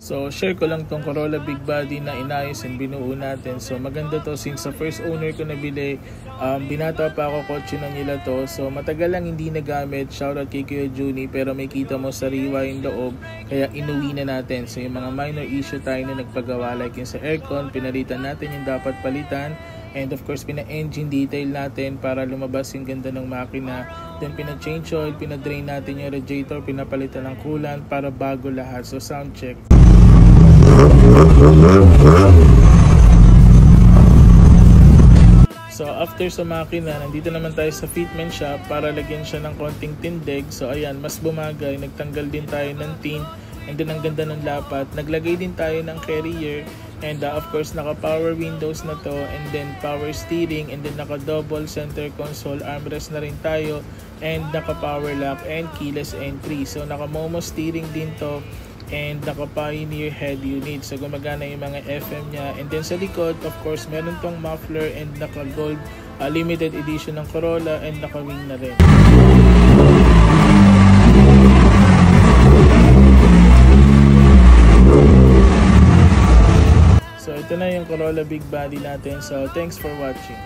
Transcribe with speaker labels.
Speaker 1: So share ko lang tong Corolla Big Body na inayos and binuo natin. So maganda to since sa first owner ko nabili, binata pa ako, kotse na nila to. So matagal lang hindi nagamit, shoutout kay Kuya Juni, pero may kita mo sariwa yung loob, kaya inuwi na natin. So yung mga minor issue tayo na nagpagawa, like yung sa aircon, pinalitan natin yung dapat palitan. And of course, pina-engine detail natin para lumabas yung ganda ng makina. Then pina-change oil, pina-drain natin yung radiator, pinapalitan ng coolant para bago lahat. So sound check. So after sa makina, nandito naman tayo sa fitment shop para lagyan siya ng konting tindig. So ayan, mas bumagay, nagtanggal din tayo ng tint, and then ang ganda ng lapat. Naglagay din tayo ng carrier, and of course naka power windows na to, and then power steering, and then naka double center console, armrest na rin tayo, and naka power lock and keyless entry. So naka Momo steering din to, and naka Pioneer head unit. So gumagana yung mga FM niya. And then sa likod, of course, meron tong muffler and naka gold limited edition ng Corolla, and naka wing na rin. So ito na yung Corolla Big Body natin. So thanks for watching.